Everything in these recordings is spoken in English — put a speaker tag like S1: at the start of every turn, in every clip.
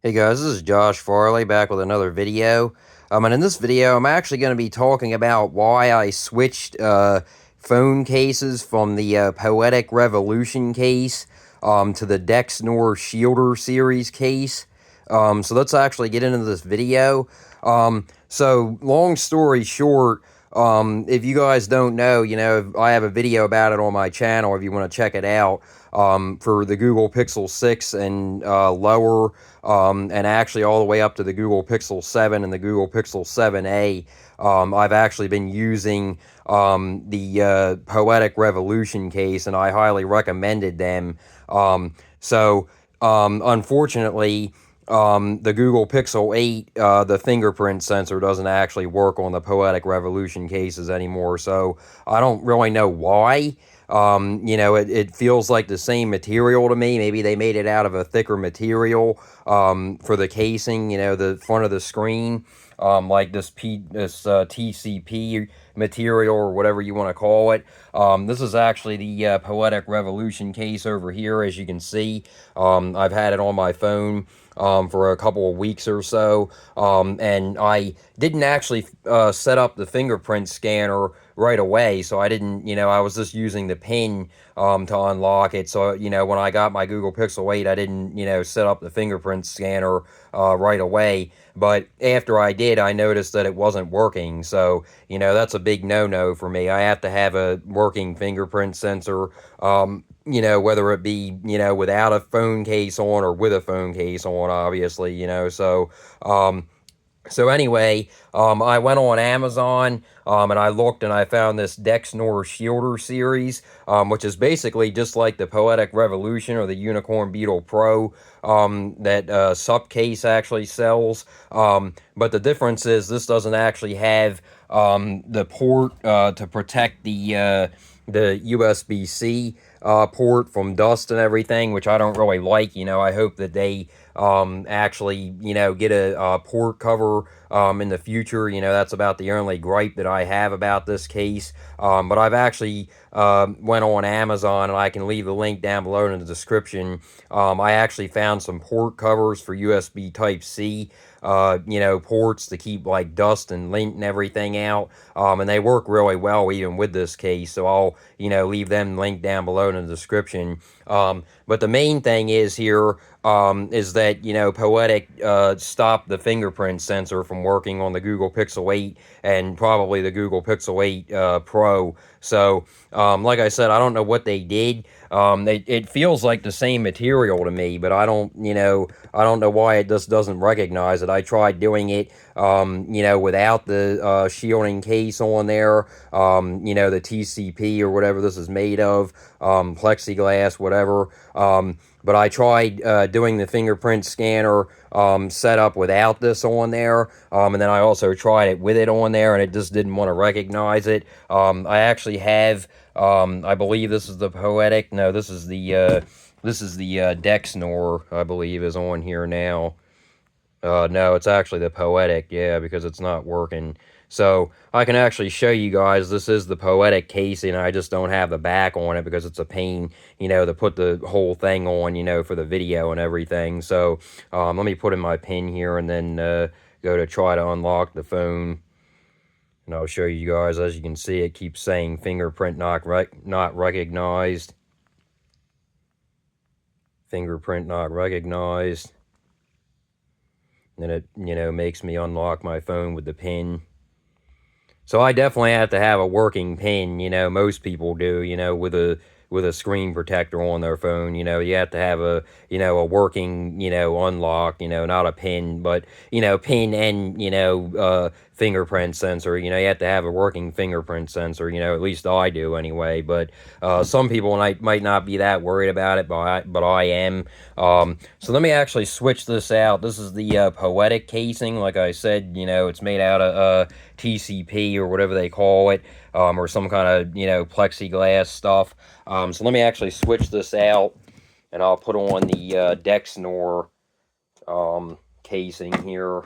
S1: Hey guys, this is Josh Farley back with another video. And in this video, I'm actually going to be talking about why I switched phone cases from the Poetic Revolution case to the Dexnor Shielder series case. So let's actually get into this video. So long story short, if you guys don't know, I have a video about it on my channel if you want to check it out. For the Google Pixel 6 and lower, and actually all the way up to the Google Pixel 7 and the Google Pixel 7a. I've actually been using the Poetic Revolution case, and I highly recommended them. Unfortunately, the Google Pixel 8, the fingerprint sensor doesn't actually work on the Poetic Revolution cases anymore, so I don't really know why. It feels like the same material to me. Maybe they made it out of a thicker material for the casing, the front of the screen, like this TCP material or whatever you want to call it. This is actually the Poetic Revolution case over here, as you can see. I've had it on my phone for a couple of weeks or so, and I didn't actually set up the fingerprint scanner right away, so I didn't, I was just using the pin to unlock it. So, when I got my Google Pixel 8, I didn't, set up the fingerprint scanner right away. But after I did, I noticed that it wasn't working. So, that's a big no-no for me. I have to have a working fingerprint sensor, whether it be, without a phone case on or with a phone case on, obviously, so anyway, I went on Amazon, and I looked and I found this Dexnor Shielder series, which is basically just like the Poetic Revolution or the Unicorn Beetle Pro that Supcase actually sells. But the difference is this doesn't actually have the port to protect the USB-C port from dust and everything, which I don't really like. I hope that they actually, get a port cover in the future. That's about the only gripe that I have about this case. But I've actually went on Amazon, and I can leave the link down below in the description. I actually found some port covers for USB Type-C, ports to keep like dust and lint and everything out. And they work really well even with this case. So I'll, leave them linked down below in the description. But the main thing is here is that, Poetic stopped the fingerprint sensor from working on the Google Pixel 8 and probably the Google Pixel 8 Pro. So, like I said, I don't know what they did. It feels like the same material to me, but I don't know why it just doesn't recognize it. I tried doing it, without the shielding case on there, the TCP or whatever this is made of, plexiglass, whatever. But I tried doing the fingerprint scanner setup without this on there, and then I also tried it with it on there, and it just didn't want to recognize it. I actually have, I believe this is the Poetic. No, this is the Dexnor, I believe, is on here now. No, it's actually the Poetic, yeah, because it's not working. So I can actually show you guys, this is the Poetic casing. I just don't have the back on it because it's a pain, to put the whole thing on, for the video and everything. So let me put in my pin here and then go to try to unlock the phone. And I'll show you guys. As you can see, it keeps saying fingerprint not recognized. Fingerprint not recognized. And it, makes me unlock my phone with the pin. So I definitely have to have a working pin, most people do, with a screen protector on their phone. You have to have a working, unlock, not a pin, but, pin and, fingerprint sensor. You have to have a working fingerprint sensor, at least I do anyway. But some people might not be that worried about it, but I am. So let me actually switch this out. This is the Poetic casing. Like I said, it's made out of TCP or whatever they call it, or some kind of, plexiglass stuff. So let me actually switch this out, and I'll put on the Dexnor casing here.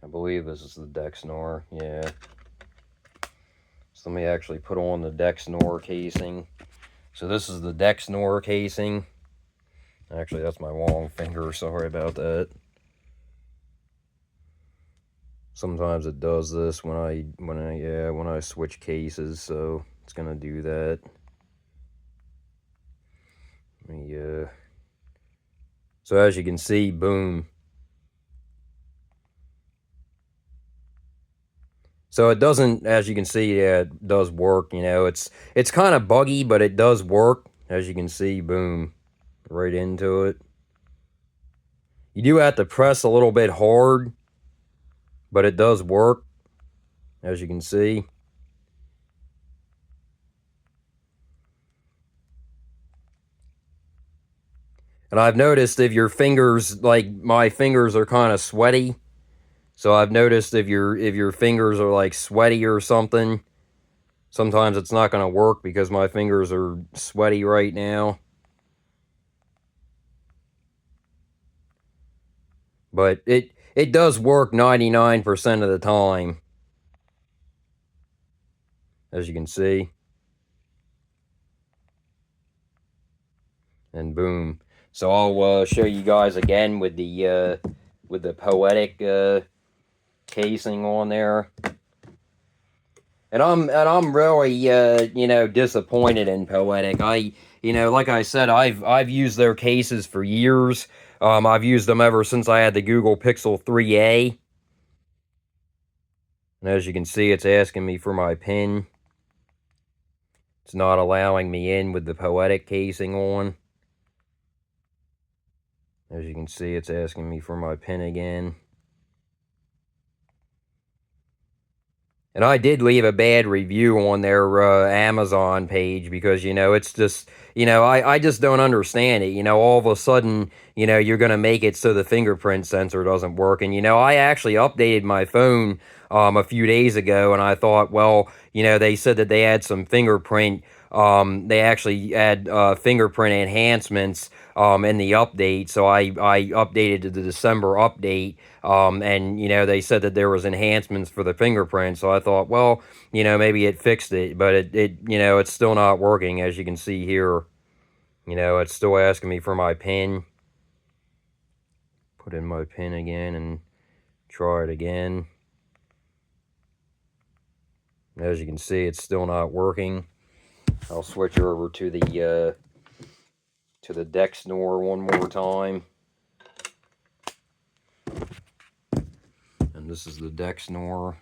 S1: I believe this is the Dexnor, yeah. So let me actually put on the Dexnor casing. So this is the Dexnor casing. Actually, that's my long finger. Sorry about that. Sometimes it does this when I switch cases, so it's gonna do that. So as you can see, boom. So it doesn't, as you can see, it does work. It's kind of buggy, but it does work. As you can see, boom, right into it. You do have to press a little bit hard, but it does work, as you can see. And I've noticed if your fingers, like my fingers are kind of sweaty, so I've noticed if your fingers are like sweaty or something, sometimes it's not going to work because my fingers are sweaty right now. But it does work 99% of the time, as you can see. And boom. So I'll show you guys again with the Poetic casing on there. And I'm really disappointed in Poetic. Like I said, I've used their cases for years. I've used them ever since I had the Google Pixel 3a. And as you can see, it's asking me for my PIN. It's not allowing me in with the Poetic casing on. As you can see, it's asking me for my PIN again. And I did leave a bad review on their Amazon page because, it's just, I just don't understand it. All of a sudden, you're going to make it so the fingerprint sensor doesn't work. And, I actually updated my phone a few days ago, and I thought, well, they said that they had some fingerprint. They actually had fingerprint enhancements in the update. So I updated to the December update. And they said that there was enhancements for the fingerprint, so I thought, well, maybe it fixed it, but it's still not working. As you can see here, it's still asking me for my PIN. Put in my PIN again and try it again. As you can see, it's still not working. I'll switch over to the Dexnor one more time. And this is the Dexnor.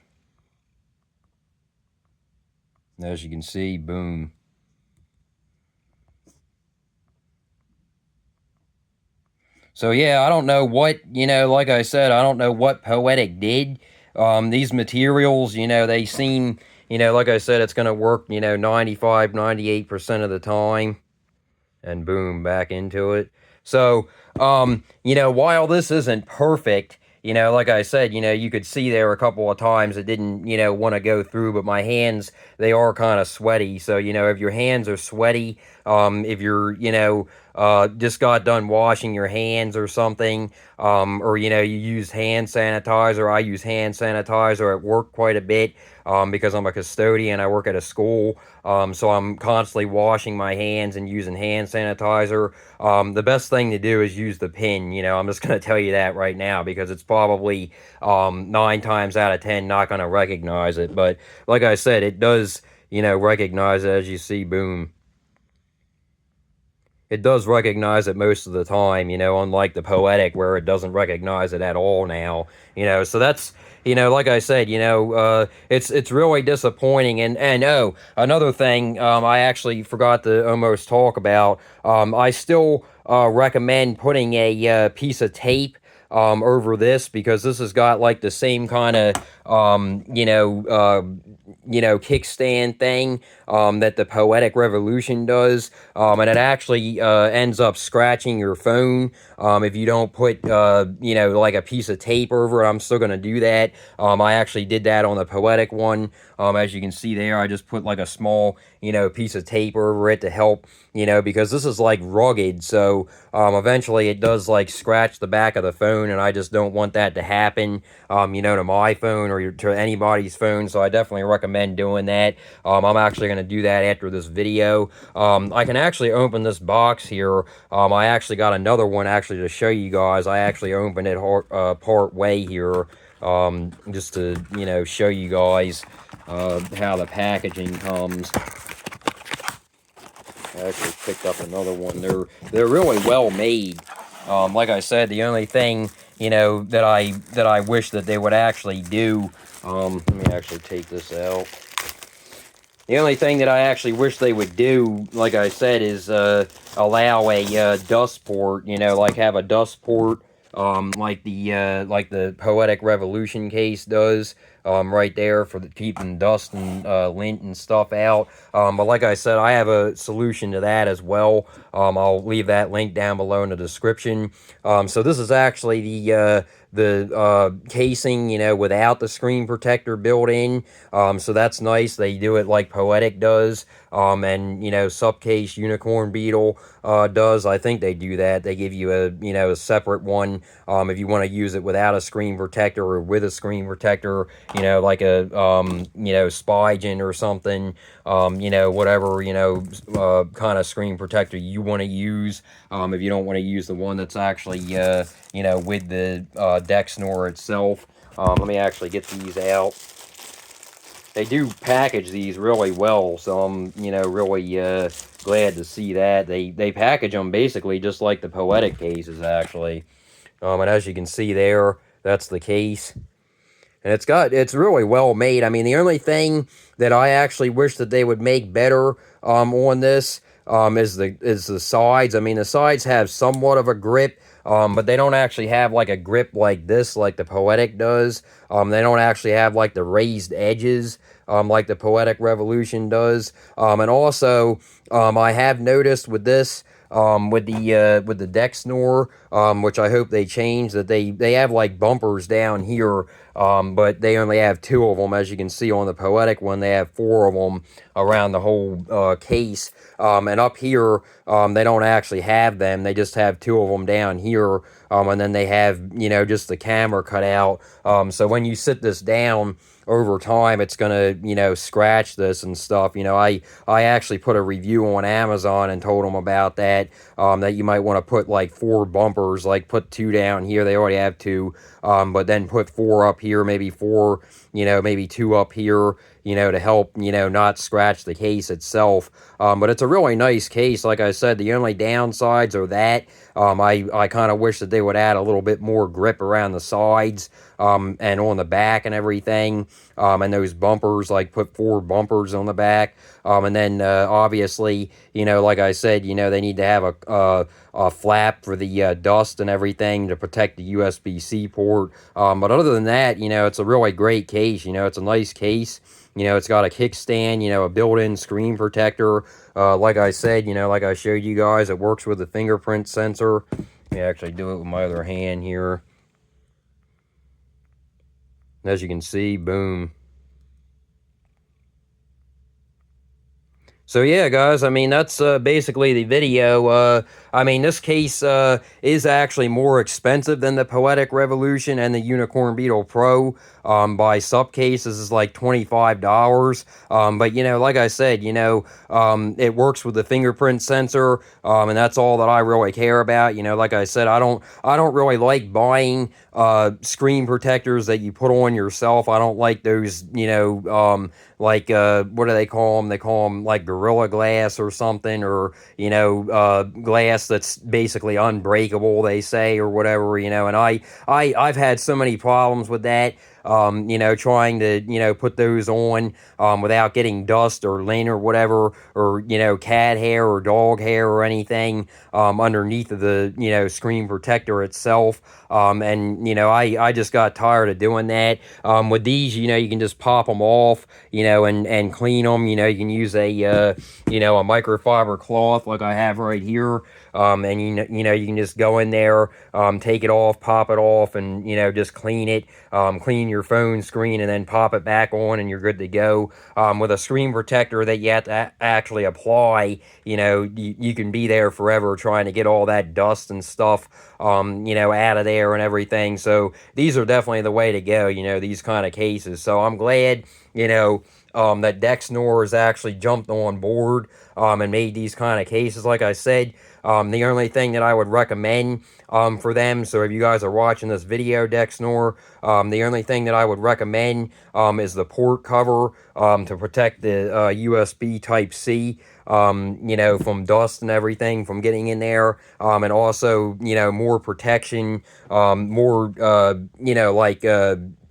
S1: As you can see, boom. So yeah, I don't know what, like I said, I don't know what Poetic did. These materials, they seem, like I said, it's going to work, 95, 98% of the time. And boom, back into it. So, while this isn't perfect, like I said, you could see there a couple of times it didn't, want to go through, but my hands, they are kind of sweaty. So, if your hands are sweaty, if you're, just got done washing your hands or something, or, you use hand sanitizer. I use hand sanitizer at work quite a bit, because I'm a custodian. I work at a school. So I'm constantly washing my hands and using hand sanitizer. The best thing to do is use the PIN. I'm just going to tell you that right now because it's probably 9 times out of 10 not going to recognize it. But like I said, it does, recognize it. As you see, boom. It does recognize it most of the time, unlike the Poetic where it doesn't recognize it at all now, so that's, like I said, it's really disappointing. And oh, another thing, I actually forgot to almost talk about, I still recommend putting a piece of tape over this because this has got like the same kind of kickstand thing that the Poetic Revolution does, and it actually ends up scratching your phone if you don't put like a piece of tape over it. I'm still gonna do that. I actually did that on the Poetic one. As you can see there, I just put like a small piece of tape over it to help, because this is like rugged, so eventually it does like scratch the back of the phone, and I just don't want that to happen, to my phone or or to anybody's phone, so I definitely recommend doing that. I'm actually going to do that after this video. I can actually open this box here. I actually got another one actually to show you guys. I actually opened it part way here, just to, you know, show you guys how the packaging comes. I actually picked up another one. They're really well made. Like I said, the only thing, you know, that I wish that they would actually do. Let me actually take this out. The only thing that I actually wish they would do, like I said, is allow a dust port. You know, like have a dust port, like the Poetic Revolution case does. Right there for keeping dust and lint and stuff out. But like I said, I have a solution to that as well. I'll leave that link down below in the description. So this is actually the casing, you know, without the screen protector built in. So that's nice. They do it like Poetic does. And, you know, Subcase Unicorn Beetle does. I think they do that. They give you a, you know, a separate one if you want to use it without a screen protector or with a screen protector, you know, like a, you know, Spygen or something, you know, whatever, you know, kind of screen protector you want to use. If you don't want to use the one that's actually, you know, with the Dexnor itself. Let me actually get these out. They do package these really well, so I'm, you know, really glad to see that. They package them basically just like the Poetic cases, actually. And as you can see there, that's the case. And it's really well made. I mean, the only thing that I actually wish that they would make better on this is the sides. I mean, the sides have somewhat of a grip, but they don't actually have like a grip like this, like the Poetic does. They don't actually have like the raised edges, like the Poetic Revolution does. And also, I have noticed with this, with the Dexnor, which I hope they change, that they have like bumpers down here, but they only have 2 of them. As you can see on the Poetic one, they have 4 of them around the whole case. And up here, they don't actually have them. They just have 2 of them down here, and then they have, you know, just the camera cut out. So when you sit this down over time, it's gonna, you know, scratch this and stuff. You know, I actually put a review on Amazon and told them about that, that you might want to put like 4 bumpers, like put 2 down here. They already have 2, but then put 4 up here, maybe 4, you know, maybe 2 up here, you know, to help, you know, not scratch the case itself. But it's a really nice case. Like I said, the only downsides are that I kind of wish that they would add a little bit more grip around the sides, and on the back and everything, and those bumpers, like put 4 bumpers on the back, and then obviously, you know, like I said, you know, they need to have a flap for the dust and everything to protect the USB-C port. But other than that, you know, it's a really great case. You know, it's a nice case. You know, it's got a kickstand, you know, a built-in screen protector. Like I said, you know, like I showed you guys, it works with the fingerprint sensor. Let me actually do it with my other hand here. As you can see, boom. So yeah, guys, I mean, that's basically the video. I mean, this case is actually more expensive than the Poetic Revolution and the Unicorn Beetle Pro. By Subcase, this is like $25. But, you know, like I said, you know, it works with the fingerprint sensor, and that's all that I really care about. You know, like I said, I don't really like buying screen protectors that you put on yourself. I don't like those, you know, like, what do they call them? They call them like Gorilla Glass or something, or, you know, glass that's basically unbreakable, they say, or whatever, you know, and I've had so many problems with that. You know, trying to, you know, put those on without getting dust or lint or whatever, or, you know, cat hair or dog hair or anything underneath of the, you know, screen protector itself. And, you know, I just got tired of doing that. With these, you know, you can just pop them off, you know, and clean them. You know, you can use a, you know, a microfiber cloth like I have right here. and you can just go in there, take it off, pop it off, and just clean it, clean your phone screen, and then pop it back on, and you're good to go. With a screen protector that you have to actually apply, you can be there forever trying to get all that dust and stuff, out of there and everything. So these are definitely the way to go, these kind of cases. So I'm glad, that Dexnor has actually jumped on board, and made these kind of cases. Like I said, the only thing that I would recommend, for them, so if you guys are watching this video, Dexnor, the only thing that I would recommend, is the port cover, to protect the USB Type-C, from dust and everything from getting in there, and also, more protection, more,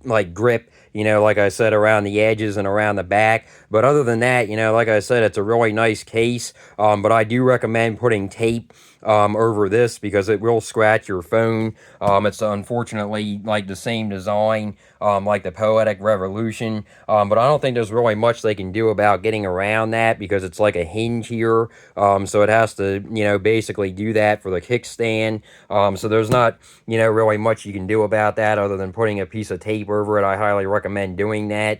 S1: like grip, like I said, around the edges and around the back. But other than that, like I said, it's a really nice case. But I do recommend putting tape, over this, because it will scratch your phone. It's unfortunately like the same design, like the Poetic Revolution. But I don't think there's really much they can do about getting around that, because it's like a hinge here. So it has to, basically do that for the kickstand. So there's not, really much you can do about that other than putting a piece of tape over it. I highly recommend doing that.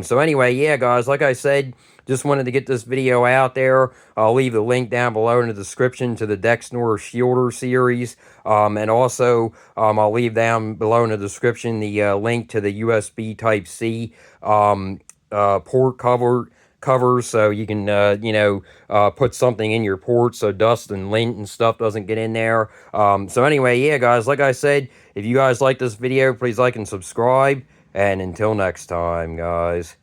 S1: So anyway, yeah, guys, like I said, just wanted to get this video out there. I'll leave the link down below in the description to the Dexnor Shielder series. And also, I'll leave down below in the description the link to the USB Type-C, port covers, so you can, put something in your port so dust and lint and stuff doesn't get in there. So anyway, yeah, guys, like I said, if you guys like this video, please like and subscribe. And until next time, guys.